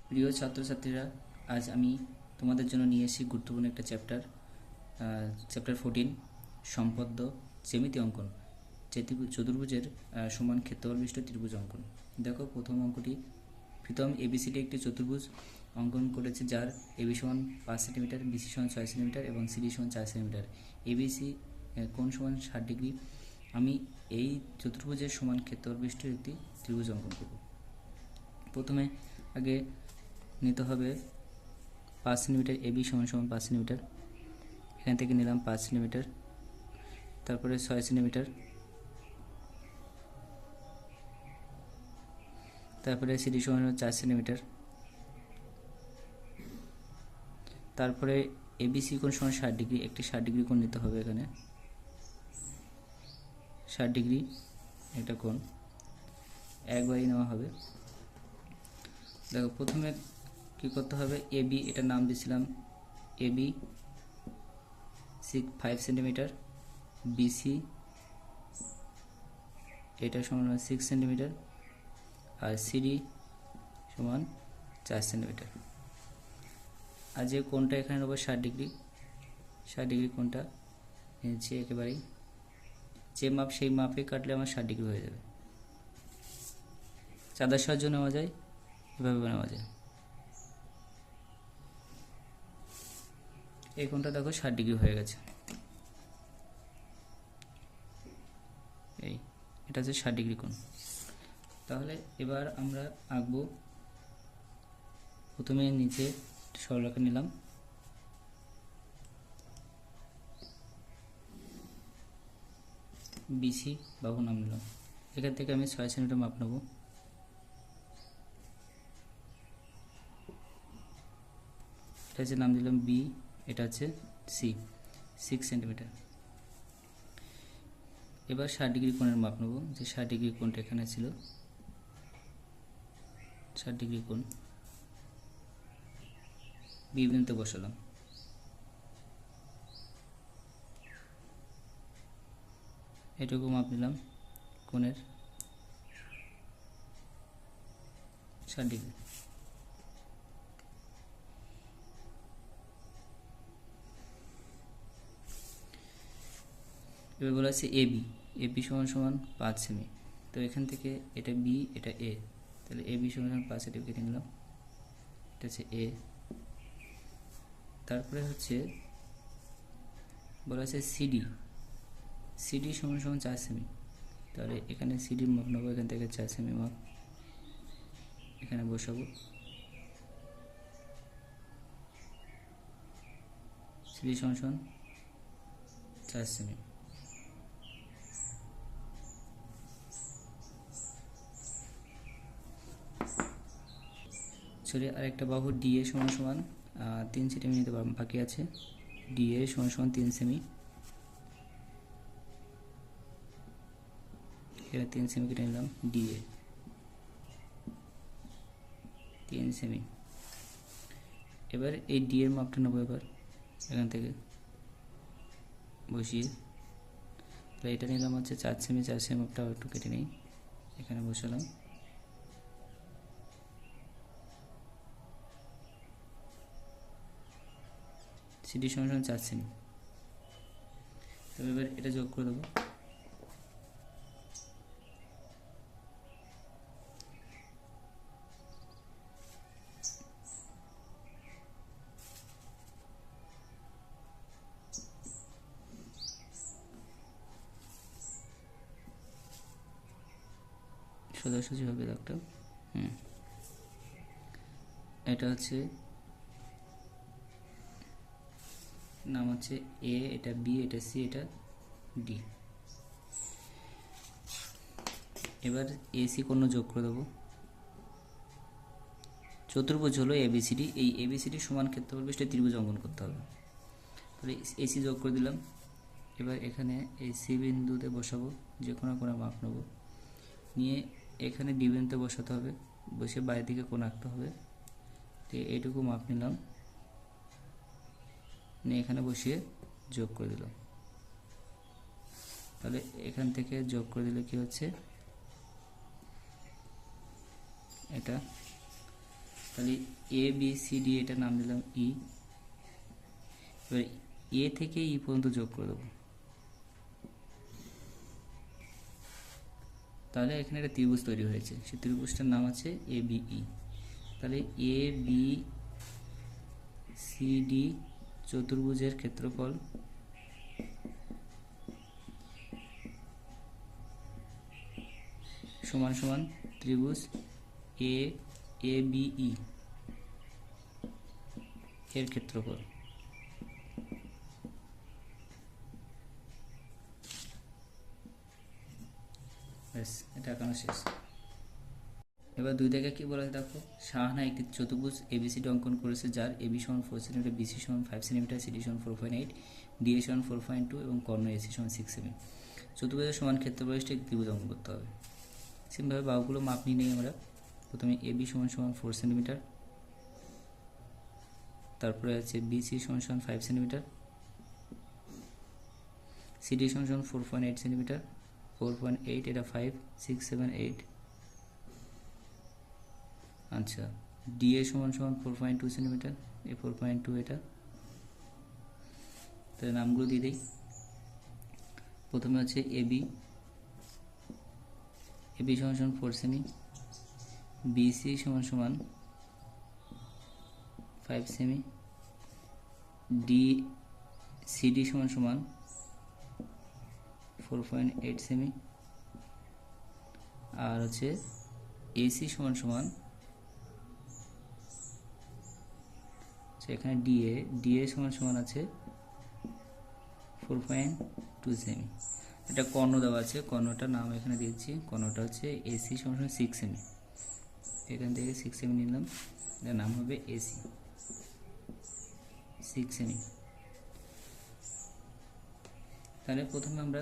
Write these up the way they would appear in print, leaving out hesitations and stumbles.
প্রিয় ছাত্রছাত্রীরা, আজ আমি তোমাদের জন্য নিয়ে এসেছি গুরুত্বপূর্ণ একটা চ্যাপ্টার 14 সম্পদ্য জ্যামিতি অঙ্কন। চতুর্ভুজের সমান ক্ষেত্রফল বিশিষ্ট ত্রিভুজ অঙ্কন। দেখো, প্রথম অঙ্কটি প্রথম এবিসিডি একটি চতুর্ভুজ অঙ্কন করেছে, যার এবি সমান 5 সেন্টিমিটার, বিসি সমান 6 সেন্টিমিটার এবং সিডি সমান 4 সেন্টিমিটার। এবিসি কোণ সমান 60 ডিগ্রি। আমি এই চতুর্ভুজের সমান ক্ষেত্রফল বিশিষ্ট একটি ত্রিভুজ অঙ্কন করব। প্রথমে আগে নিতে হবে 5 সেন্টিমিটার, এবি সমান সমান 5 সেন্টিমিটার, এখান থেকে নিলাম 5 সেন্টিমিটার, তারপরে 6 সেন্টিমিটার, তারপরে সিডি সমান 4 সেন্টিমিটার, তারপরে এবিসি কোণ সমান 60 ডিগ্রি, একটি 60 ডিগ্রি কোণ নিতে হবে। এখানে 60 ডিগ্রি একটা কোণ একবারই নেওয়া হবে। দেখো, প্রথমে কি করতে হবে, এবি এটার নাম দিয়েছিলাম এবি 5 সেন্টিমিটার, বিসি এটা সমান 6 সেন্টিমিটার, আর সিডি সমান 4 সেন্টিমিটার। আর যে কোণটা এখানে নেবো 60 ডিগ্রি, 60 ডিগ্রি কোণটা নিচ্ছি একেবারেই, যে মাপ সেই মাপে কাটলে আমার 60 ডিগ্রি হয়ে যাবে। চাঁদার সাহায্য নেওয়া যায়, এভাবে নেওয়া যায়। এই কোণটা দেখো 60 ডিগ্রি হয়ে গেছে। এটা হচ্ছে 60 ডিগ্রি কোণ। তাহলে এবার আমরা আঁকবো। প্রথমে নিচে সরলরেখা নিলাম, বিসি বাহু নাম নিলাম। এখান থেকে আমি 6 সেন্টিমিটার মাপ নেব। এটা হচ্ছে নাম দিলাম বি, এটা হচ্ছে সি, 6 সেন্টিমিটার। এবার 60 ডিগ্রি কোণের মাপ নেব, যে 60 ডিগ্রি কোণটা এখানে ছিল, 60 ডিগ্রি কোণ বি বিন্দুতে বসালাম। এটুকু মাপ নিলাম কোণের 60 ডিগ্রি। এবার বলা আছে এবি, এবি সমান সমান 5 সেমি। তো এখান থেকে এটা বি, এটা এ, তাহলে এবি সমান সমান 5 সেমি কেটে নিলাম। এটা হচ্ছে এ। তারপরে হচ্ছে বলা আছে সিডি, সিডি সমান সমান 4 সেমি। তাহলে এখানে সিডির মাপ নেবো, এখান থেকে 4 সেমি মাপ এখানে বসাবো। সিডি সমান সমান 4 সেমি। সরি, আরেকটা বাহু ডিএ সমান সমান 3 সেমি নিতে বাকি আছে। ডিএ সমান সমান 3 সেমি, এখানে 3 সেমি কেটে নিলাম। DA 3 semi. এবার এই ডি এর মাপটা নেবো, এবার এখান থেকে বসিয়ে, তাহলে এটা নিলাম হচ্ছে 4 সেমি, 4 সেমি মাপটা একটু কেটে নিই, এখানে বসালাম। সিডি সমান সমান 4 সেমি। তবে এবার এটা যোগ করে দেবো। সোজাসুজি হবে দাগটা। এটা হচ্ছে নাম হচ্ছে এ, এটা বি, এটা সি, এটা ডি। এবার এসি কোণ যোগ করে দেবো। চতুর্ভুজ হলো এবিসিডি, এই এবিসিডি সমান ক্ষেত্রফল বিশিষ্ট ত্রিভুজ অঙ্কন করতে হবে। তাহলে এসি যোগ করে দিলাম। এবার এখানে এই সি বিন্দুতে বসাবো, যে কোনো মাপ নেব, নিয়ে এখানে ডি বিন্দুতে বসাতে হবে, বসে বাইরের দিকে কোণ আঁকতে হবে। তো এইটুকু মাপ নিলাম, নিয়ে এখানে বসিয়ে যোগ করে দিলাম। তাহলে এখান থেকে যোগ করে দিলে কি হচ্ছে, এটা তাহলে এ বি সি ডি এটা নাম দিলাম ই। এবার এ থেকে ই পর্যন্ত যোগ করে দেবো। তাহলে এখানে একটা ত্রিভুজ তৈরি হয়েছে, সেই ত্রিভুজটার নাম আছে এ বি ই। তাহলে এ বি সি ডি চতুর্ভুজের ক্ষেত্রফল সমান সমান ত্রিভুজ এ এ বি ই এর ক্ষেত্রফল। ব্যাস, এটা আঁকানো শেষ। এবার 2 থেকে কি বলা আছে দেখো, শাহানা একটি চতুর্ভুজ এবিসিডি অঙ্কন করেছে যার এবি সমান 4 সেন্টিমিটার, বিসি সমান 5 সেন্টিমিটার, সিডি সমান 4.8, ডিএ সমান 4.2 এবং কর্ণ এসি সমান 6 সেমি। চতুর্ভুজের সমান ক্ষেত্রফলবিশিষ্ট একটি ত্রিভুজ অঙ্কন করতে হবে। সেমভাবে বাহুগুলো মাপ নিয়ে নেই আমরা। প্রথমে এবি সমান সমান 4 সেন্টিমিটার, তারপরে আছে বিসি সমান সমান 5 সেন্টিমিটার, সিডি সমান সমান 4.8 সেন্টিমিটার, 4.8 এটা 5, 6, 7, 8। আচ্ছা, ডিএ সমান সমান 4.2 সেন্টিমিটার, এই 4.2 এটা। তাহলে নামগুলো দিয়ে দিই। প্রথমে আছে এবি, এবি সমান সমান 4 সেমি, বিসি সমান সমান 5 সেমি, ডি সিডি সমান সমান 4.8 সেমি, আর হচ্ছে এসি সমান সমান এখানে ডিএ সমান সমান আছে 4.2 সেমি। এটা কর্ণ দেওয়া আছে, কর্ণটার নাম এখানে দিয়েছি, কর্ণটা হচ্ছে এসি সমান সমান 6 সেমি। এখান থেকে 6 সেমি নিলাম, এর নাম হবে এসি 6 সেমি। তাহলে প্রথমে আমরা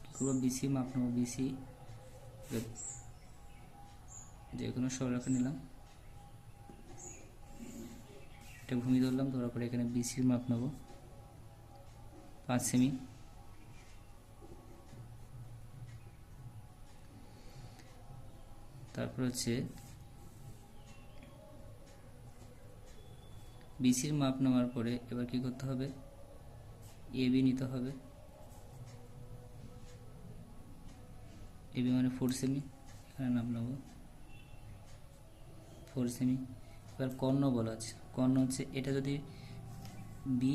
কী করবো, বিসি মাপ নেব। বিসি যে কোনো সরলরেখা নিলাম, এটা ভূমি ধরলাম, ধরার পরে এখানে বিসির মাপ নেব 5 সেমি। তারপর হচ্ছে বিসির মাপ নেওয়ার পরে এবার কি করতে হবে, এবি নিতে হবে। এবি মানে 4 সেমি, এখানে নাম নেব 4 সেমি। এবার কর্ণ বলা আছে, কর্ণ হচ্ছে এটা যদি বি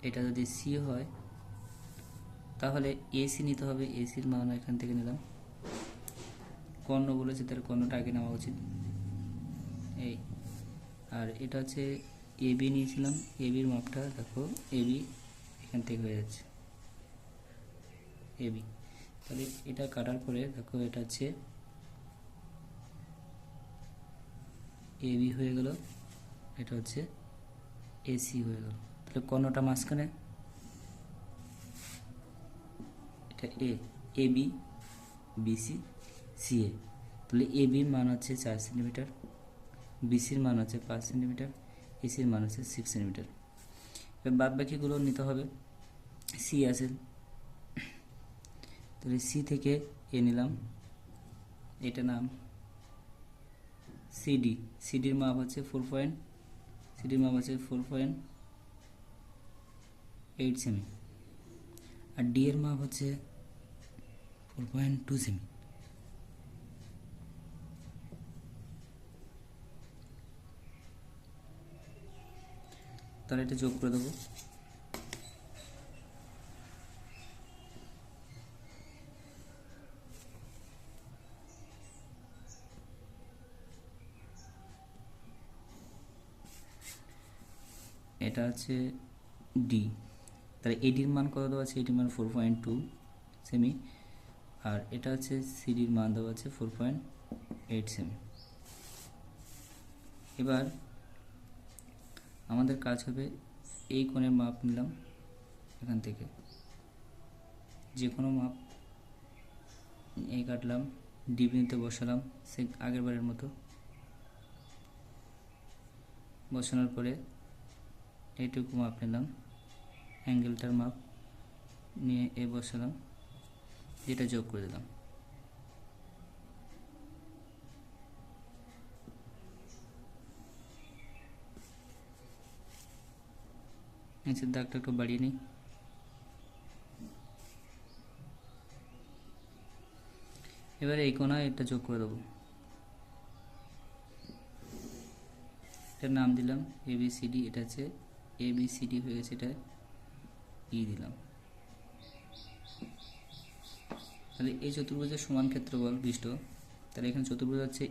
এটা যদি সি হয় তাহলে এসি নিতে হবে, এসির মান এখান থেকে নিলাম। কর্ণ বলেছে তার কর্ণটা আগে নেওয়া উচিত এই। আর এটা হচ্ছে এবি নিয়েছিলাম, এবির মাপটা দেখো, এবি এখান থেকে হয়ে যাচ্ছে এবি। তাহলে এটা কাটার পরে দেখো এটা হচ্ছে এবি হয়ে গেল, এটা হচ্ছে এসি হয়ে গেল। তাহলে কর্ণটা মাঝখানে, এটা এবি বিসি সিএ। তাহলে এবির মান হচ্ছে 4 সেন্টিমিটার, বিসির মান হচ্ছে 5 সেন্টিমিটার, এসির মান হচ্ছে 6 সেন্টিমিটার। এবার বাদ বাকিগুলো নিতে হবে। সি আছে, তাহলে সি থেকে এ নিলাম, এটা নাম সিডি। সিডির মাপ হচ্ছে 4.8 সেমি, আর ডি এর মাপ হচ্ছে 4.2 সেমি। তাহলে এটা যোগ করে দেবো। এটা হচ্ছে ডি, তাহলে এডির মান কত দেওয়া আছে, এডির মান 4.2 সেমি, আর এটা হচ্ছে সিডির মান দেওয়া আছে 4.8 সেমি। এবার আমাদের কাজ হবে এই কোণের মাপ নিলাম, এখান থেকে যে কোনো মাপ এই কাটলাম, ডিবিতে বসালাম সে আগের বারের মতো। বসানোর পরে এইটুকু মাপ নিলাম, অ্যাঙ্গেলটার মাপ নিয়ে এ বসালাম, যেটা যোগ করে দিলাম। নিচের দাগটা একটু বাড়িয়ে নিই। এবারে এই কোণায় এটা যোগ করে দেবো। এটার নাম দিলাম ABCD, এটা হচ্ছে ABCD হয়ে গেছে, এটা ই দিলাম। তাহলে এই চতুর্ভুজের সমান ক্ষেত্রফল বিষ্ট, তাহলে এখানে চতুর্ভুজ হচ্ছে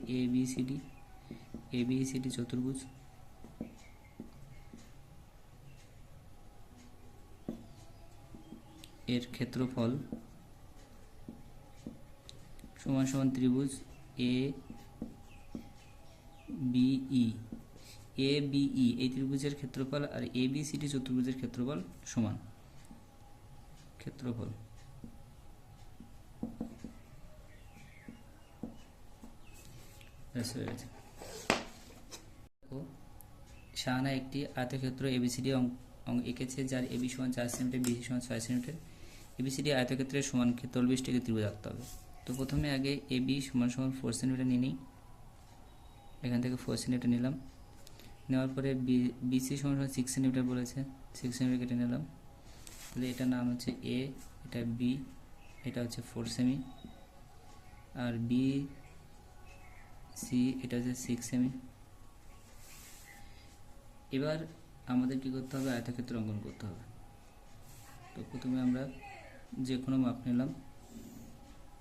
ABCD চতুর্ভুজ। এর ক্ষেত্রফল সমান সমান ত্রিভুজ ABE এই ত্রিভুজের ক্ষেত্রফল আর ABCD চতুর্ভুজের ক্ষেত্রফল সমান। ক্ষেত্রফল হয়ে গেছে। শাহানা একটি আয়তক্ষেত্র ABCD এঁকেছে, যার AB সমান 4 সেন্টিমিটার, BC সমান 6 সেন্টিমিটার। ABCD আয়তক্ষেত্রের সমান ক্ষেত্রফল বিশিষ্ট একটি ত্রিভুজ আঁকতে হবে। তো প্রথমে আগে AB সমান সমান 4 সেন্টিমিটার নিয়ে নিই। এখান থেকে 4 সেন্টিমিটার নিলাম। নেওয়ার পরে BC সমান সমান 6 সেন্টিমিটার বলেছে, 6 সেন্টিমিটার কেটে নিলাম। তাহলে এটার নাম হচ্ছে A, এটা B, এটা হচ্ছে 4 সেমি, আর BC এটা হচ্ছে 6 সেমি। এবার আমাদের কি করতে হবে, আয়তক্ষেত্র অঙ্কন করতে হবে। তো প্রথমে আমরা যে কোনো মাপ নিলাম,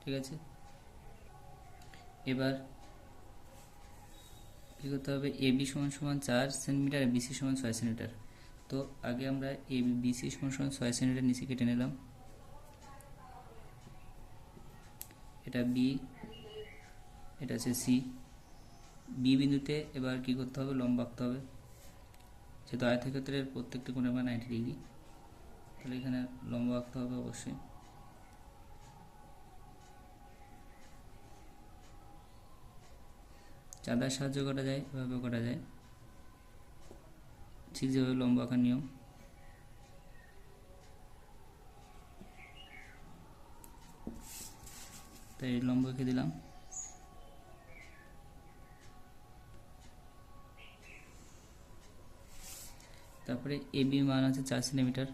ঠিক আছে। এবার কি করতে হবে, AB সমান সমান 4 সেন্টিমিটার, BC সমান 6 সেন্টিমিটার। তো আগে আমরা BC সমান সমান 6 সেন্টিমিটার নিচে কেটে নিলাম। এটা B, এটা হচ্ছে C। B বিন্দুতে এবার কি করতে হবে, লম্ব আঁকতে হবে। যেহেতু আয়তক্ষেত্রের প্রত্যেকটি কোণের মান 90 ডিগ্রি, তাহলে এখানে লম্ব আঁকতে হবে অবশ্যই। চাঁদার সাহায্য করা যায়, এভাবে করা যায়, ঠিক যেভাবে লম্ব আঁকার নিয়ম। তাই লম্ব এঁকে দিলাম। তারপরে AB মান আছে 4 সেন্টিমিটার,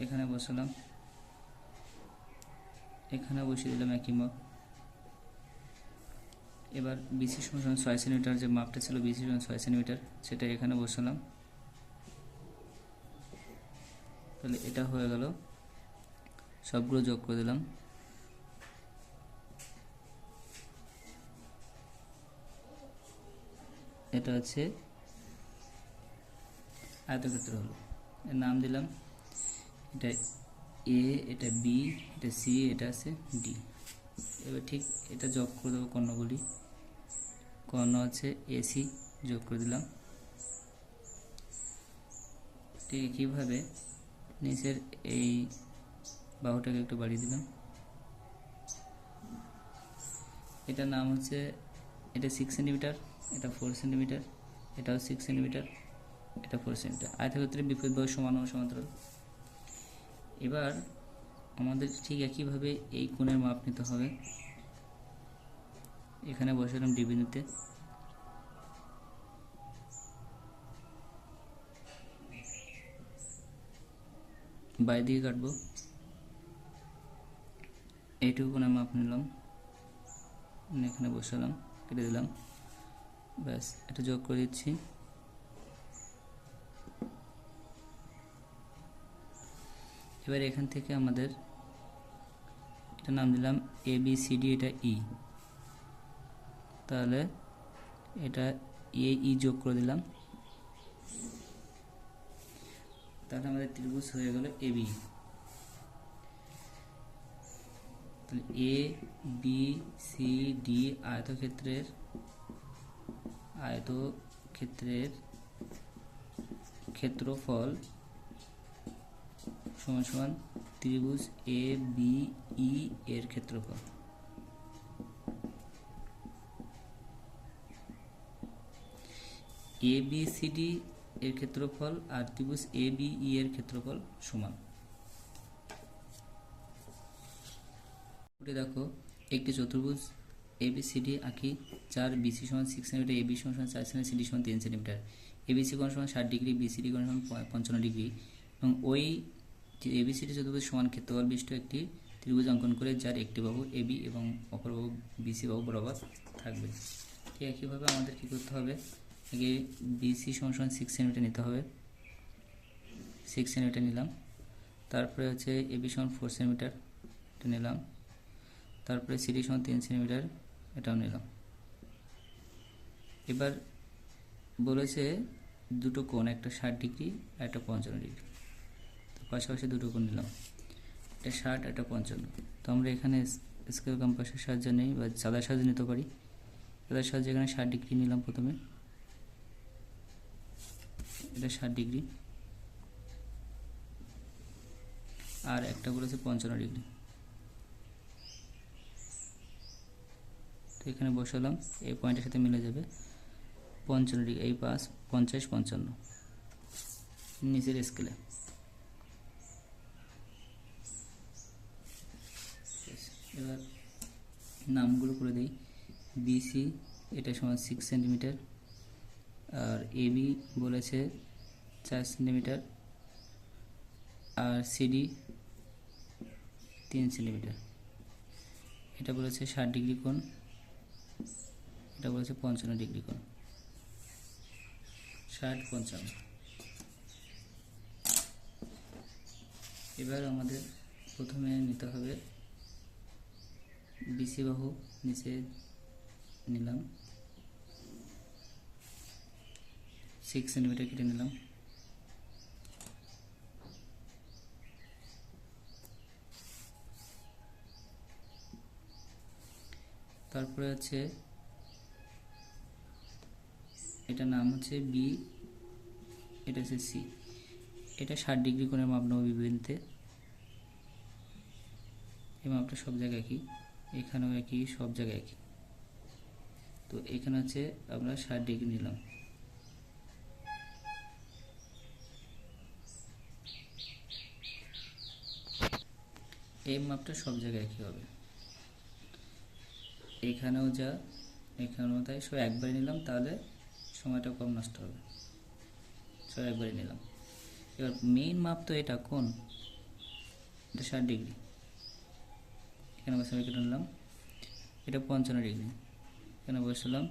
এখানে বসালাম, এখানে বসিয়ে দিলাম একই মাপ। এবার BC সমান 6 সেন্টিমিটার, যে মাপটা ছিল BC সমান 6 সেন্টিমিটার, সেটা এখানে বসালাম। তাহলে এটা হয়ে গেল, সবগুলো যোগ করে দিলাম। এটা হচ্ছে আয়তক্ষেত্র হলো, এর নাম দিলাম। এটা A, এটা B, এটা C, এটা আছে D। এবার ঠিক এটা যোগ করে দেবো কর্ণগুলি। কর্ণ আছে AC, যোগ করে দিলাম। ঠিক একইভাবে নিচের এই বাহুটাকে একটু বাড়িয়ে দিলাম। এটার নাম হচ্ছে, এটা 6 সেন্টিমিটার, এটা 4 সেন্টিমিটার, এটাও 6 সেন্টিমিটার, এটা 4 সেন্টিমিটার। আয়তক্ষেত্রের বিপরীত বাহু সমান ও সমান্তরাল। এবার আমাদের ঠিক একইভাবে এই কোণের মাপ নিতে হবে। এখানে বসালাম D বিন্দুতে। বাইরে দিকে কাটবো, এইটুকু কোণের মাপ নিলাম, এখানে বসালাম, কেটে দিলাম, ব্যাস। এটা যোগ করে দিচ্ছি। এবার এখান থেকে আমাদের এটা নাম দিলাম ABCD, এটা E, তাহলে এটা AE যোগ করে দিলাম। তাহলে আমাদের ত্রিভুজ হয়ে গেল AB। তাহলে ABCD আয়তক্ষেত্রের ক্ষেত্রফল সমান সমান ত্রিভুজ ABE এর ক্ষেত্রফল। ABCD এর ক্ষেত্রফল আর ত্রিভুজ ABE এর ক্ষেত্রফল সমান। দেখো, একটি চতুর্ভুজ ABCD আঁকি, যার BC সমান 6 সেন্টিমিটার, AB সমান 4 সেন্টিমিটার, CD সমান 3 সেন্টিমিটার। এবিসি কোণ সমান 60 ডিগ্রি, বিসিডি কোণ সমান 55 ডিগ্রি, এবং ওই এবিসিডি চতুর্ভুজ সমান ক্ষেত্রফল বিশিষ্ট একটি ত্রিভুজ অঙ্কন করে যার একটি বাহু এবি এবং অপর বাহু বিসি বাহু বরাবর থাকবে। ঠিক একইভাবে আমাদের কী করতে হবে, আগে বিসি সমান 6 সেন্টিমিটার নিতে হবে, 6 সেন্টিমিটার নিলাম। তারপরে হচ্ছে এবি সমান 4 সেন্টিমিটার, এটা নিলাম। তারপরে সিডি সমান 3 সেন্টিমিটার, এটাও নিলাম। এবার বলেছে দুটো কোণ, একটা 60 ডিগ্রি আর একটা 55 ডিগ্রি, তো পাশাপাশি দুটো কোণ নিলাম, এটা 60 এটা 55। তো আমরা এখানে স্কেল কম্পাসের সাহায্যে নেই বা চাঁদার সাহায্যে নিতে পারি। চাঁদার সাহায্যে এখানে 60 ডিগ্রি নিলাম প্রথমে, এটা 60 ডিগ্রি, আর একটা বলেছে 55 ডিগ্রি। তো এখানে বসালাম, এই পয়েন্টের সাথে মিলে যাবে 55 ডিগ্রি, এই 5 50 55 নিচের স্কেলে। এবার নামগুলো করে দিই। বিসি এটা সমান 6 সেন্টিমিটার, আর এবি বলেছে 4 সেন্টিমিটার, আর সিডি 3 সেন্টিমিটার। এটা বলেছে 60 ডিগ্রি কোণ, এটা বলেছে 55 ডিগ্রি কোণ, 60 55। এবার আমাদের প্রথমে নিতে হবে বিসি বাহু, নিচে নিলাম 6 সেন্টিমিটার কেটে নিলাম। তারপরে হচ্ছে এটার নাম হচ্ছে বি, এটা হচ্ছে সি। এটা 60 ডিগ্রি কোণের মাপ নেব বিবিনতে, এই মাপটা সব জায়গায় একই, এখানেও একই, সব জায়গায় একই। তো এখানে হচ্ছে আমরা 60 ডিগ্রি নিলাম। এই মাপটা সব জায়গায় একই হবে, এখানেও যা এখানেও তাই, সব একবারে নিলাম, তাহলে সময়টা কম নষ্ট হবে, সব একবারে নিলাম। এবার মেইন মাপ তো এটা কোন, এটা 60 ডিগ্রি, এখানে বসালাম, কেটে নিলাম। এটা 55 ডিগ্রি, এখানে বসালাম,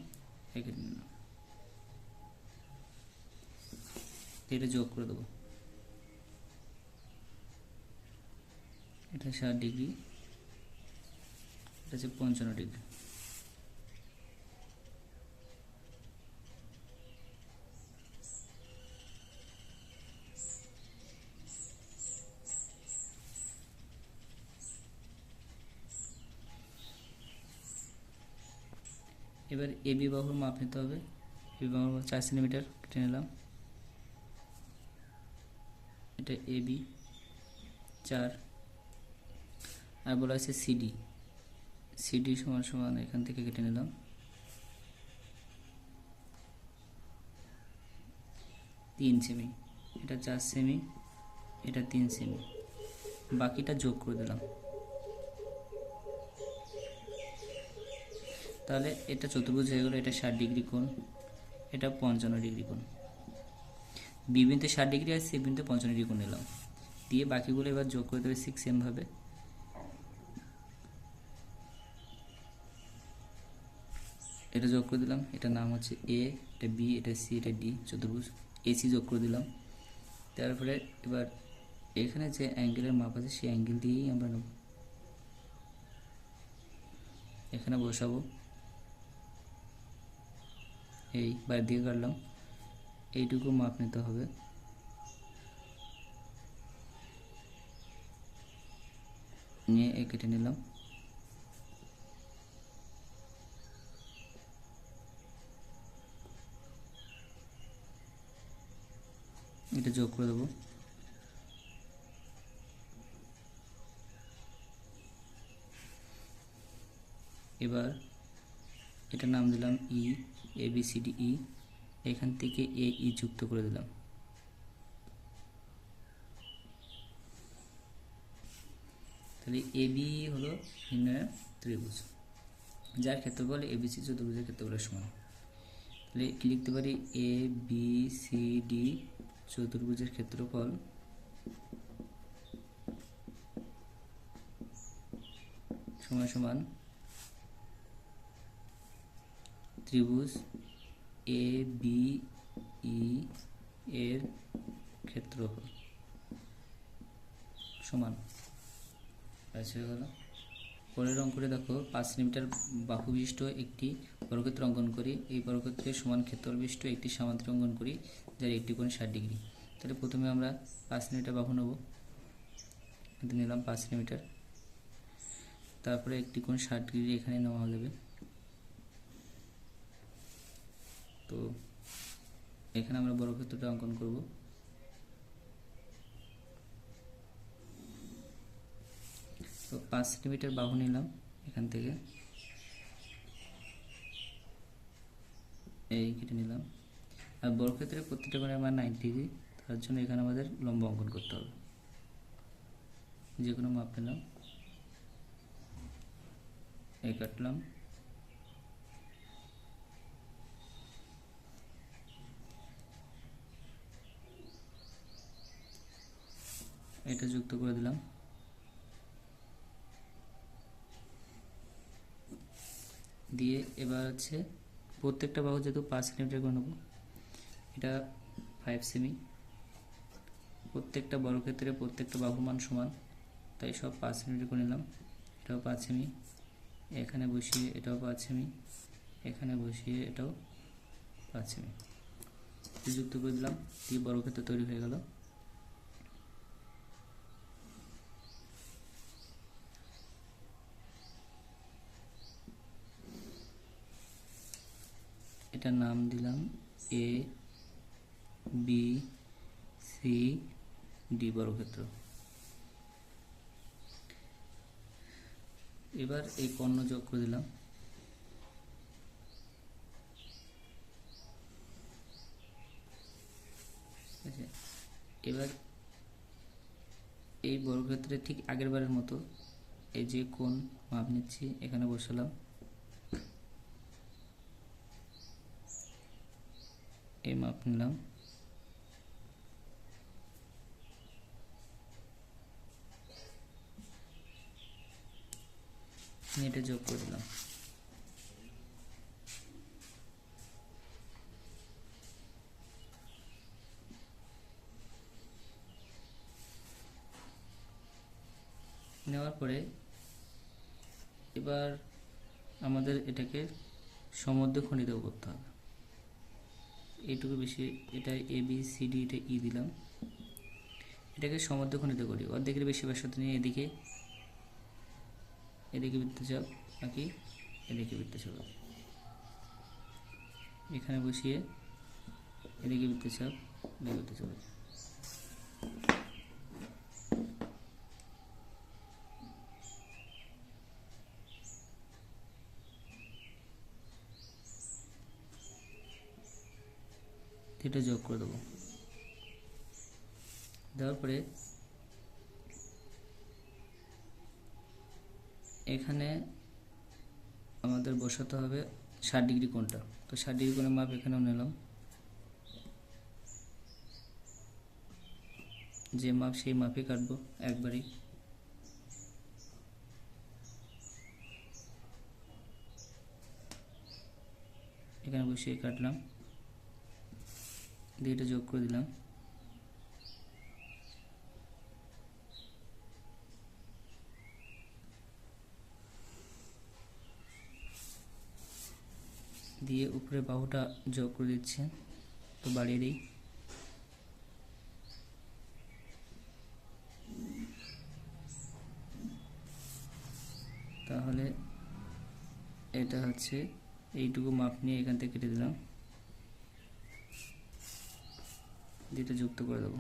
কেটে নিলাম। এটা যোগ করে দেবো, এটা 60 ডিগ্রি, এটা হচ্ছে 55 ডিগ্রি। এবার এবি বাহুর মাপ নিতে হবে, এবি বাহুর 4 সেন্টিমিটার কেটে নিলাম। এটা এবি 4, আর বলা আছে সিডি, সিডি সমান সমান এখান থেকে কেটে নিলাম, তিন সেমি, এটা 4 সেমি, এটা 3 সেমি, বাকিটা যোগ করে দিলাম। তাহলে এটা চতুর্ভুজ হয়ে গেল। এটা 60 ডিগ্রি কোণ, এটা 55 ডিগ্রি কোণ। বি বিন্দুতে 60 ডিগ্রি আর সি বিন্দুতে 55 ডিগ্রি কোণ নিলাম, দিয়ে বাকিগুলো এবার যোগ করে দেবে 6 সেম ভাবে। এটা যোগ করে দিলাম, এটার নাম হচ্ছে এ, এটা বি, এটা সি, এটা ডি, চতুর্ভুজ এসি যোগ করে দিলাম। তারপরে এবার এখানে যে অ্যাঙ্গেলের মাপ আছে সেই অ্যাঙ্গেল দিয়েই আমরা নেব, এখানে বসাবো, এই বাইরের দিকে কাটলাম, এইটুকু মাপ নিতে হবে। নিয়ে কেটে নিলাম। এটা যোগ করে দেবো, এবার এটার নাম দিলাম ই, A B C D E, এখান থেকে এ ই যুক্ত করে দিলাম। তাহলে এ বি হলো নির্ণয় ত্রিভুজ, যার ক্ষেত্রফল এবিসি চতুর্ভুজের ক্ষেত্রফলের সমান। তাহলে কি লিখতে পারি, এ বি সি ডি চতুর্ভুজের ক্ষেত্রফল সমান সমান ত্রিভুজ এ বি ই এর ক্ষেত্রফল সমান। আচ্ছা হলো পরের অঙ্কটা দেখো, 5 সেন্টিমিটার বাহু বিশিষ্ট একটি বর্গক্ষেত্র অঙ্কন করি। এই বর্গক্ষেত্রের সমান ক্ষেত্রফল বিশিষ্ট একটি সামান্তরিক অঙ্কন করি যার একটি কোণ 60 ডিগ্রি। তাহলে প্রথমে আমরা 5 সেন্টিমিটার বাহু নেব, কিন্তু নিলাম 5 সেন্টিমিটার। তারপরে একটি কোণ 60 ডিগ্রি এখানে নেওয়া যাবে। তো এখানে আমরা বর্গক্ষেত্রটা অঙ্কন করব। তো 5 সেন্টিমিটার বাহু নিলাম, এখান থেকে এই কেটে নিলাম। আর বর্গক্ষেত্রের প্রত্যেকটা কোণের মান 90 ডিগ্রি, তার জন্য এখানে আমাদের লম্ব অঙ্কন করতে হবে। যে কোনো মাপ নিলাম, এই কাটলাম, এটা যুক্ত করে দিলাম। দিয়ে এবার হচ্ছে প্রত্যেকটা বাহু যেহেতু 5 সেন্টিমিটার করে নেব, এটা 5 সেমি। প্রত্যেকটা বর্গক্ষেত্রে প্রত্যেকটা বাহু মান সমান, তাই সব 5 সেন্টিমিটার করে নিলাম। এটাও 5 সেমি, এখানে বসিয়ে এটাও 5 সেমি, এখানে বসিয়ে এটাও 5 সেমি যুক্ত করে দিলাম। দিয়ে বর্গক্ষেত্র তৈরি হয়ে গেল। এটার নাম দিলাম এ বি সি ডি বর্গক্ষেত্র। এবার এই কর্ণ যোগ করে দিলাম। এবার এই বর্গক্ষেত্রের ঠিক আগের বারের মতো এই যে কোণ মাপ নিচ্ছি, এখানে বসালাম, এই মাপ নিলাম, এটা যোগ করে দিলাম। নেওয়ার পরে এবার আমাদের এটাকে সমদ্বিখণ্ডিত করতে হবে। এইটুকু বেশি, এটা এ বি সি ডি, এটা ই দিলাম। এটাকে সমদ্বিখণ্ডিত করি, অর্ধেকের বেশি ব্যাসার্ধ নিয়ে এদিকে বৃত্তচাপ আঁকি, এদিকে বৃত্তচাপ আঁকি, এখানে বসিয়ে এদিকে বৃত্তচাপ, এদিকে বৃত্তচাপ আঁকি। এটা যোগ করে দেবো। দেওয়ার পরে এখানে আমাদের বসাতে হবে 60 ডিগ্রি কোণটা। তো 60 ডিগ্রি কোণের মাপ এখানেও নিলাম, যে মাপ সেই মাপে কাটবো একবারই। এখানে বসিয়ে কাটলাম, দিয়ে এটা যোগ করে দিলাম। দিয়ে উপরে বাহুটা যোগ করে দিচ্ছে, তো বাড়িয়ে দিই। তাহলে এটা হচ্ছে এইটুকু মাপ নিয়ে এখান থেকে কেটে দিলাম, দিয়ে এটা যুক্ত করে দেবো।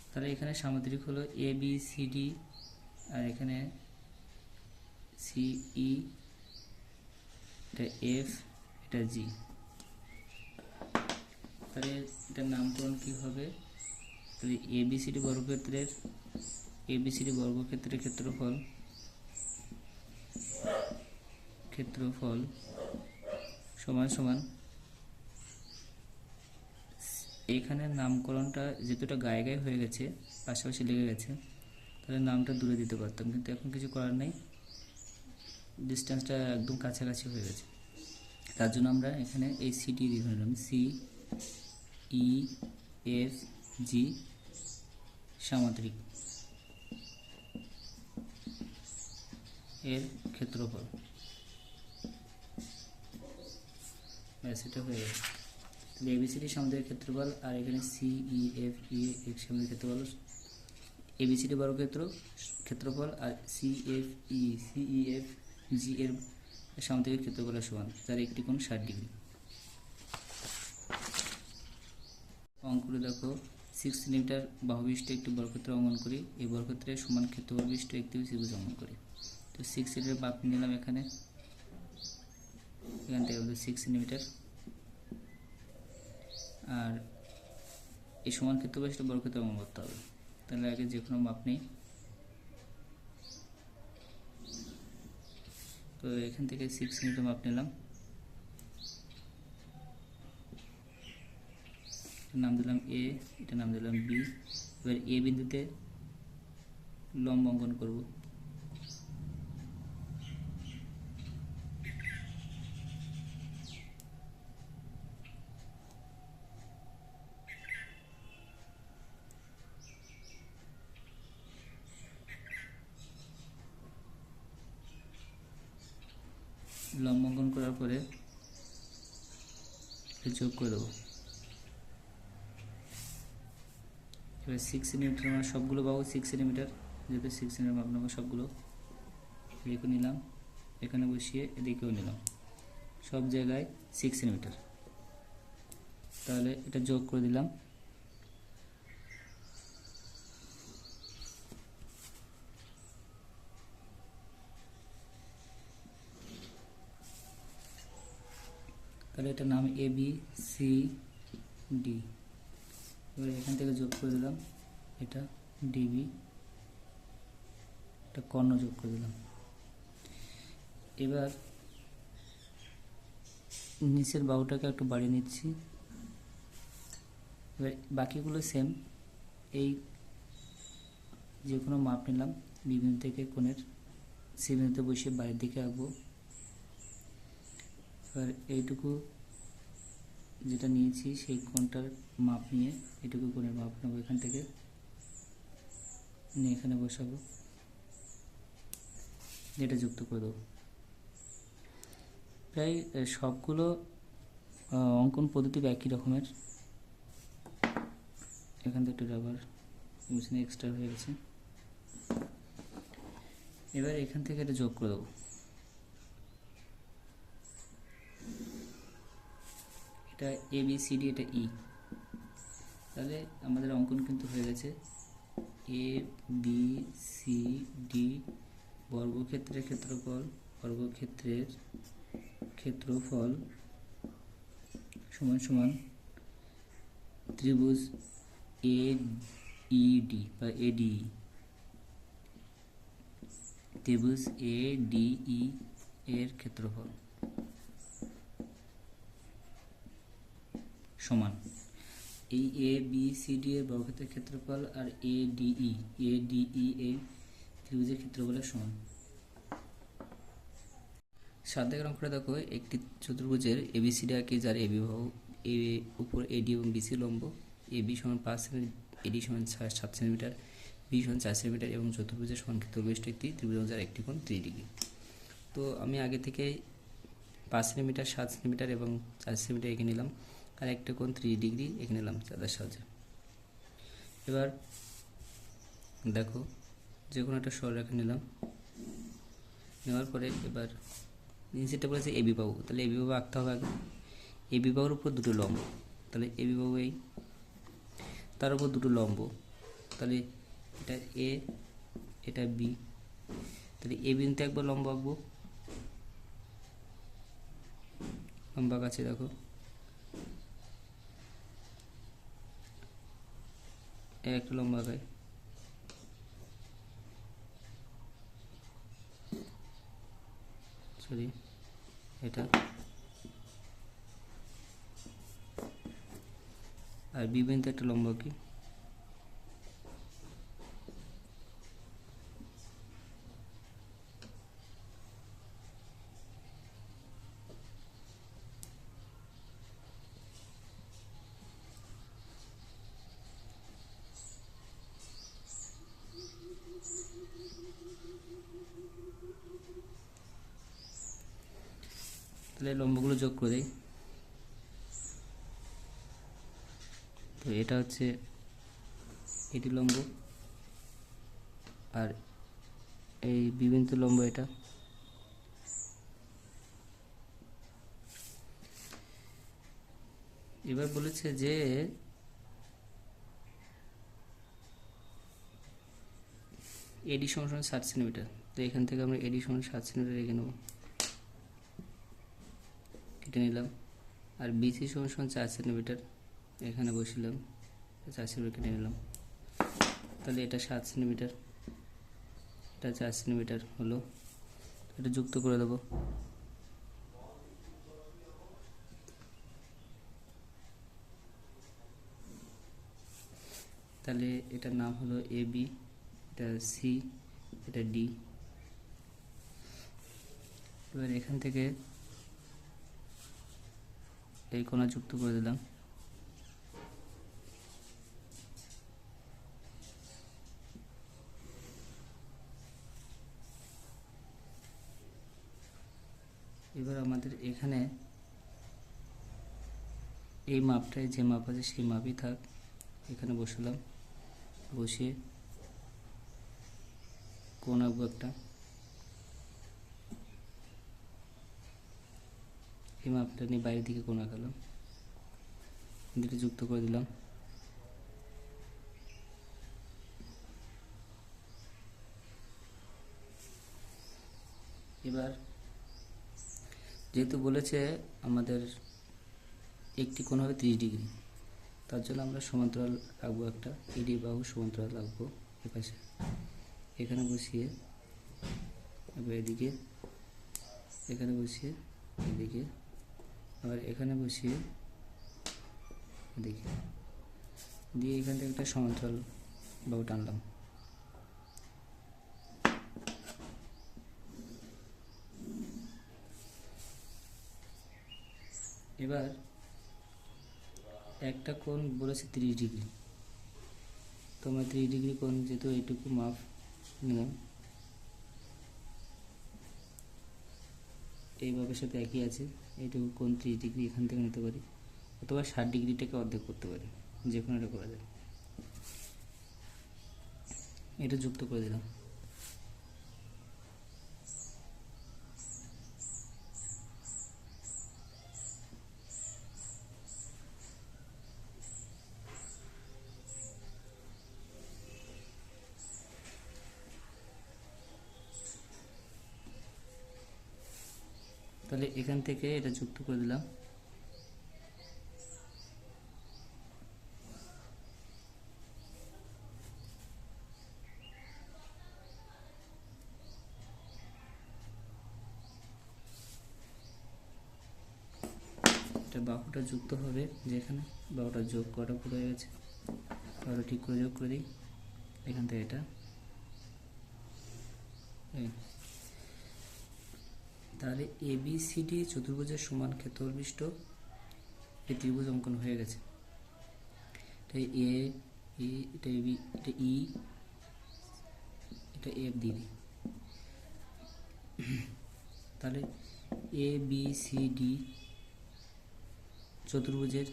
তাহলে এখানে সামুদ্রিক হলো এ বি সি ডি, আর এখানে সি ই, এটা এফ, এটা জি। তাহলে এটার নামকরণ কি হবে? তাহলে এবিসিডি বর্গক্ষেত্রের ক্ষেত্রফল ক্ষেত্রফল সমান সমান, এইখানে নামকরণটা যেহেতুটা গায়ে গায়ে হয়ে গেছে, পাশাপাশি লেগে গেছে, তাহলে নামটা দূরে দিতে পারতাম, কিন্তু এখন কিছু করার নেই, ডিস্টেন্সটা একদম কাছাকাছি হয়ে গেছে। তার জন্য আমরা এখানে এই সিটি দিয়ে ধরলাম, সি ই এফ জি সামান্তরিক এর ক্ষেত্রফল, ব্যাস এটা হয়ে গেছে। তাহলে এবিসিডি সামান্তরিক ক্ষেত্রফল, আর এখানে সি ই এফ ই এর সামান্তরিক ক্ষেত্রফল, এবিসিডি বর্গক্ষেত্র ক্ষেত্রফল আর সি ই এফ জি এর সামান্তরিক ক্ষেত্রফলের সমান, যার একটি কোণ 60 ডিগ্রি। অঙ্কনে দেখো 6 সেন্টিমিটার বাহুবিশিষ্ট একটি বর্গক্ষেত্র অঙ্কন করি, এই বর্গক্ষেত্রের সমান ক্ষেত্রফল বিশিষ্ট একটি ত্রিভুজ অঙ্কন করি। তো 6 সেন্টিমিটার মাপ নিলাম, এখান থেকে আমাদের 6 সেন্টিমিটার, আর এই সমান ক্ষেত্রফল বিশিষ্ট বর্গক্ষেত্র অঙ্কন করতে হবে। তাহলে আগে যে কোনো মাপ নেই, তো এখান থেকে 6 সেন্টিমিটার মাপ নিলাম, নাম দিলাম এ, এটা নাম দিলাম বি। এবার এ বিন্দুতে লম্ব অঙ্কন করব। লম্ব অঙ্কন করার পরে যোগ করে দেবো। এবার 6 সেন্টিমিটার আমরা সবগুলো পাবো, 6 সেন্টিমিটার, যেহেতু 6 সেন্টিমিটার মাপ নেবো সবগুলো, এদিকে নিলাম, এখানে বসিয়ে এদিকেও নিলাম, সব জায়গায় 6 সেন্টিমিটার। তাহলে এটা যোগ করে দিলাম, তাহলে এটার নাম এ বি সি ডি। এবার এখান থেকে যোগ করে দিলাম এটা ডিবি, এটা কর্ণ যোগ করে দিলাম। এবার নিচের বাহুটাকে একটু বাড়িয়ে নিচ্ছি। এবার বাকিগুলো সেম, এই যে কোনো মাপ নিলাম, বি বিন্দু থেকে কোণের সি বিন্দুতে বসিয়ে বাইরের দিকে আঁকবো। এবার এইটুকু যেটা নিয়েছি সেই কোণটার মাপ নিয়ে এটুকু কোণের মাপ নেবো, এখান থেকে নিয়ে এখানে বসাবো, এটা যুক্ত করে দেবো। প্রায় সবগুলো অঙ্কন পদ্ধতি একই রকমের। এখান থেকে একটু রাবার মেশিনে এক্সট্রা হয়ে গেছে। এবার এখান থেকে এটা যোগ করে দেবো, এটা এ বি সি ডি, এটা ই। তাহলে আমাদের অঙ্কন কিন্তু হয়ে গেছে। এ বি সি ডি বর্গক্ষেত্রের ক্ষেত্রফল সমান সমান ত্রিভুজ এ ই ডি বা এডিই, ত্রিভুজ এ ডি ই এর ক্ষেত্রফল সমান এই এ বি সি ডি এর বর্গক্ষেত্রের ক্ষেত্রফল আর এ ডিই এই ত্রিভুজের ক্ষেত্রফলের সমান। 7 দাগের অঙ্কটা দেখো, একটি চতুর্ভুজের এবিসিডি আঁকি, যার এবি বাহু এ উপর এডি এবং বিসি লম্ব, এবি সমান 5 সেন্টিমিটার, এডি সমান 7 সেন্টিমিটার, বি সমান 4 সেন্টিমিটার এবং চতুর্ভুজের সমান ক্ষেত্রফল একটি ত্রিভুজ, যার একটি কোণ 30 ডিগ্রি। তো আমি আগে থেকে 5 সেন্টিমিটার, 7 সেন্টিমিটার এবং 4 সেন্টিমিটার এঁকে নিলাম, আর একটা কোণ 30 ডিগ্রি এঁকে নিলাম চাঁদার সাহায্যে। এবার দেখো যে কোনো একটা সরলরেখা নিলাম, নেওয়ার পরে এবার নিচেটা বলেছে এবি বাহু, তাহলে এবি বাহু আঁকতে হবে আগে। এবি বাহুর উপর দুটো লম্ব, তাহলে এবি বাহু এই, তার উপর দুটো লম্ব, তাহলে এটা এ, এটা বি, তাহলে এ বিন্দুতে একবার লম্ব আঁকবো, লম্বা কাছে দেখো, একটা লম্বা আঁকায়, সরি এটা, আর বি বিন্দু একটা লম্ব কি, তাহলে লম্বগুলো যোগ করে দিই। তো এটা হচ্ছে এটি লম্ব, আর এই বিবিন্ত লম্ব এটা। এবার বলেছে যে এডি সমান 60 সেন্টিমিটার। তো এখান থেকে আমরা এডি সমান 60 সেন্টিমিটার রেখে নেব, কেটে নিলাম। আর বিসি সমান 4 সেন্টিমিটার, এখানে বসিলাম, 4 সেন্টিমিটার কেটে নিলাম। তাহলে এটা 7 সেন্টিমিটার, এটা 4 সেন্টিমিটার হলো। এটা যুক্ত করে দেব। তাহলে এটার নাম হলো এ বি, এটা সি, এটা ডি। এবার এখান থেকে এই কোণা যুক্ত করে দিলাম। এবার আমাদের এখানে এই মাপটায় যে মাপ আছে সেই মাপই থাক, এখানে বসালাম। বসিয়ে কোণ আঁকবো একটা, এই মাপটা নিয়ে বাইরের দিকে কোণ আঁকালাম, দুটো যুক্ত করে দিলাম। এবার যেহেতু বলেছে আমাদের একটি কোণ হবে 30 ডিগ্রি, তার জন্য আমরা সমান্তরাল আঁকবো একটা, এডি বাহু সমান্তরাল আঁকবো এপাশে। এখানে বসিয়ে এবার এদিকে, এখানে বসিয়ে এদিকে, আবার এখানে বসিয়ে এদিকে দিয়ে এখান থেকে একটা সমান্তরাল বাহু টানলাম। এবার একটা কোণ বলেছে 30 ডিগ্রি, তো আমরা 30 ডিগ্রি কোণ যেহেতু এইটুকু মাপ নিলাম, এই মাপের সাথে একই আছে, এইটুকু কোণ 30 ডিগ্রি এখান থেকে নিতে পারি, অথবা 60 ডিগ্রিটাকে অর্ধেক করতে পারি, যে কোনো এটা করা যায়। এটা যুক্ত করে দিলাম। তাহলে এখান থেকে এটা যুক্ত করে দিলাম। এটা বাহুটা যুক্ত হবে, যেখানে বাহুটা যোগ করা পুরো হয়ে গেছে, বাহুটা ঠিক করে যোগ করে দিই। এখান থেকে এটা তাহলে এ বি সি ডি চতুর্ভুজের সমান ক্ষেত্রবিষ্ট এই ত্রিভুজ অঙ্কন হয়ে গেছে। এটা এ, এটা বি, এটা ই, এটা এফ দিয়ে দিই। তাহলে এ বি সি ডি চতুর্ভুজের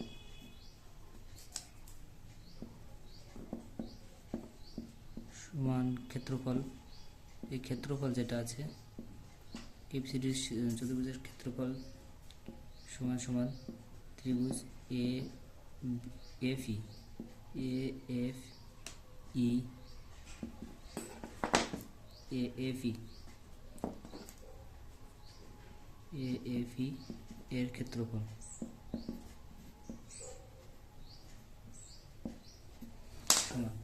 সমান ক্ষেত্রফল, এই ক্ষেত্রফল যেটা আছে এবিসিডি চতুর্ভুজের ক্ষেত্রফল সমান সমান ত্রিভুজ A F E, A F E, A F E, A F E এর ক্ষেত্রফল সমান,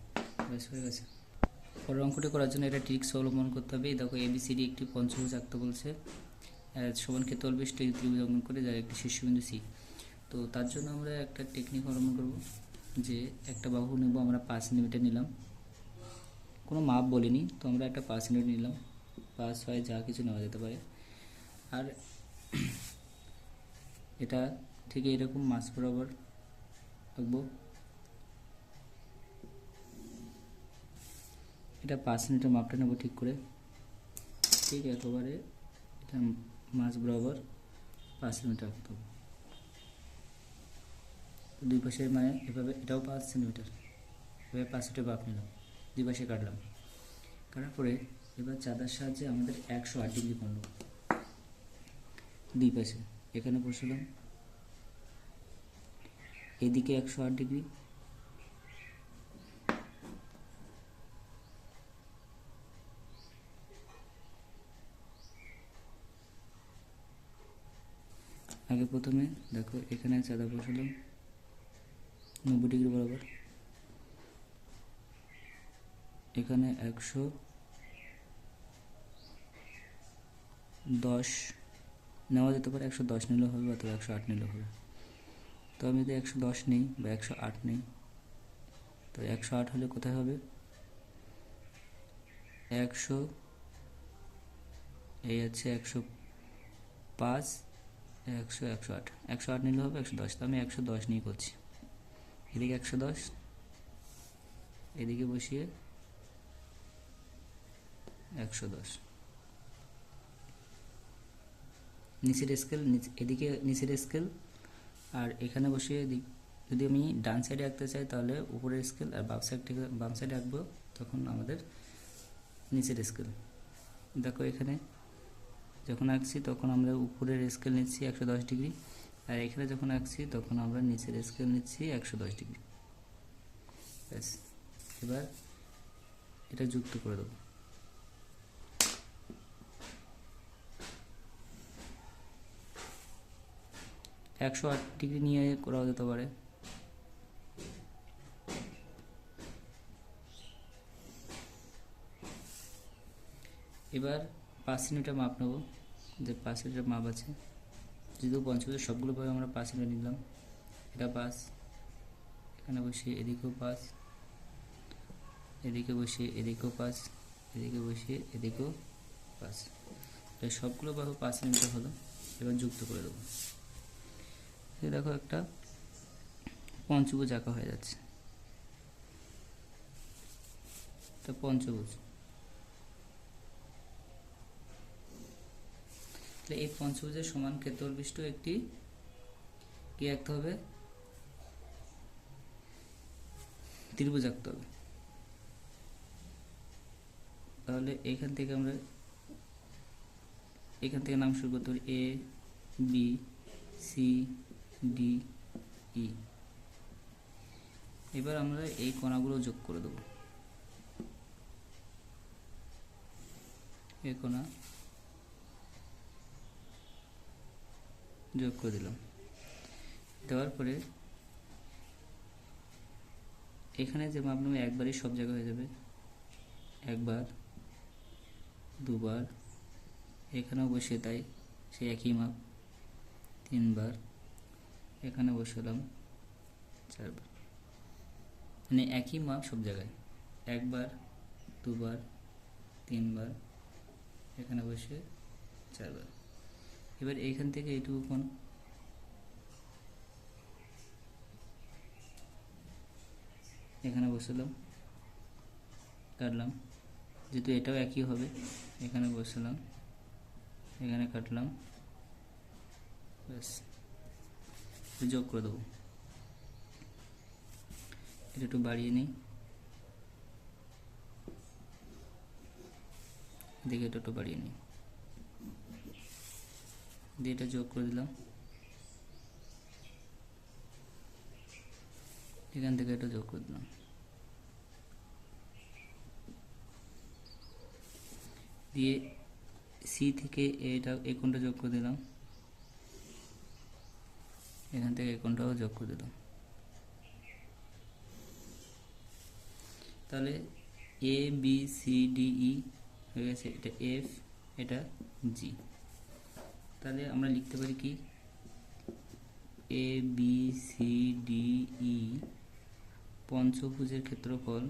ব্যাস হয়ে গেছে। পরের অঙ্কটি করার জন্য এটা ট্রিক্স অবলম্বন করতে হবে। দেখো এবিসিডি একটি পঞ্চভুজ আঁকতে বলছে, সমান ক্ষেত্রফল বিশিষ্ট এই ত্রিভুজ অঙ্কন করে যার একটি শীর্ষবিন্দু সি। তো তার জন্য আমরা একটা টেকনিক অবলম্বন করব, যে একটা বাহু নেব আমরা 5 সেন্টিমিটার নিলাম, কোনো মাপ বলিনি, তো আমরা একটা 5 সেন্টিমিটার নিলাম, 5, 6 যা কিছু নেওয়া যেতে পারে। আর এটা ঠিক এরকম মাছ বরাবর রাখবো। এটা 5 সেন্টিমিটার মাপটা নেব ঠিক করে, ঠিক একেবারে এটা মাছ বরাবর 5 সেন্টিমিটার রাখতে হবে। দুই পাশে মানে এভাবে এটাও 5 সেন্টিমিটার, এভাবে 5 সেন্টিমিটার মাপ নিলাম, দুই পাশে কাটলাম। কাটার পরে এবার চাঁদার সাহায্যে আমাদের 108 ডিগ্রি কোণ নেব দুই পাশে। এখানে বসালাম, এদিকে 108 ডিগ্রি, আগে প্রথমে দেখো এখানে চাঁদা বসালাম 90 ডিগ্রি বরাবর, এখানে 110 নেওয়া যেতে পারে, 110 নিলেও হবে অথবা 108 নিলেও হবে। তো আমি যদি 110 নিই বা 108 নিই, তো 108 হলে কোথায় হবে, 100 এই আছে 105, 100, 108, 108 নিলে হবে 110, তো আমি 110 নিয়ে করছি। এদিকে 110, এদিকে বসিয়ে 110, নিচের স্কেল এদিকে নিচের স্কেল, আর এখানে বসিয়ে যদি আমি ডান সাইডে রাখতে চাই তাহলে উপরের স্কেল, আর বাম সাইডে রাখবো তখন আমাদের নিচের স্কেল। দেখো এখানে যখন আঁকছি তখন আমরা উপরের স্কেল নিচ্ছি 110 ডিগ্রি, আর এখানে যখন আঁকছি তখন আমরা নিচের স্কেল নিচ্ছি 110 ডিগ্রি। ব্যাস, এবার এটা যুক্ত করে দেবো। একশো 8 ডিগ্রি নিয়ে করা যেতে পারে। এবার 5 সেন্টিমিটার মাপ নেব, যে 5 সেন্টিমিটার মাপ আছে, যেহেতু পঞ্চভুজের সবগুলো ভাবে আমরা 5 সেন্টিমিটার নিলাম। এটা 5, এখানে বসিয়ে এদিকেও 5, এদিকে বসিয়ে এদিকেও 5, এদিকে বসিয়ে এদিকেও 5, এই সবগুলো বাহু 5 সেন্টিমিটার হলো। এবার যুক্ত করে দেবো। দেখো একটা পঞ্চভুজ আঁকা হয়ে যাচ্ছে, এটা পঞ্চভুজ। এই পঞ্চভুজের সমান ক্ষেত্রফল বিশিষ্ট একটি কি আঁকতে হবে, ত্রিভুজ আঁকতে হবে। তাহলে এখান থেকে আমরা নাম শুরু করতে পারি, A B C D E. এবার আমরা এই কোণাগুলো যোগ করে দেবো, এই কোণা যোগ করে দিলাম। দেওয়ার পরে এখানে যে মাপ নেবে একবারই সব জায়গায় হয়ে যাবে, একবার, দুবার, এখানেও বসিয়ে তাই সেই একই মাপ, 3 বার, এখানে বসালাম 4 বার, মানে একই মাপ সব জায়গায়, একবার, দুবার, 3 বার, এখানে বসে 4 বার। এবার এইখান থেকে এইটুকু কোণ এখানে বসালাম, কাটলাম, যেহেতু এটাও একই হবে, এখানে বসালাম, এখানে কাটলাম, ব্যাস যোগ করে দেবো। এটা একটু বাড়িয়ে নিই, দেখে এটা একটু বাড়িয়ে নিই, দিয়ে এটা যোগ করে দিলাম। এখান থেকে এটা যোগ করে দিলাম, দিয়ে সি থেকে এটা এই কোণটা যোগ করে দিলাম, এখান থেকে এই কোণটাও যোগ করে দিলাম। তাহলে A B C D E হয়ে গেছে, এটা এফ, এটা জি। তাহলে আমরা লিখতে পারি কি A B C D E পঞ্চভুজের ক্ষেত্রফল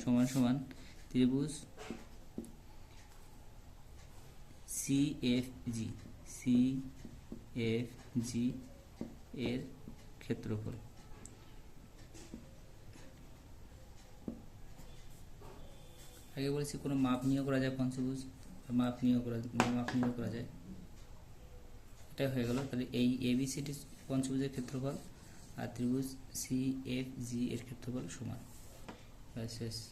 সমান সমান ত্রিভুজ CFG এর ক্ষেত্রফল। আগে বলেছি কোনো মাপ নিয়েও করা যায় পঞ্চভুজ, মাপ নিয়েও করা যায়। এটা হয়ে গেল। তাহলে এই ABCD পঞ্চভুজের ক্ষেত্রফল আর ত্রিভুজ CFG এর ক্ষেত্রফল সমান। শেষ।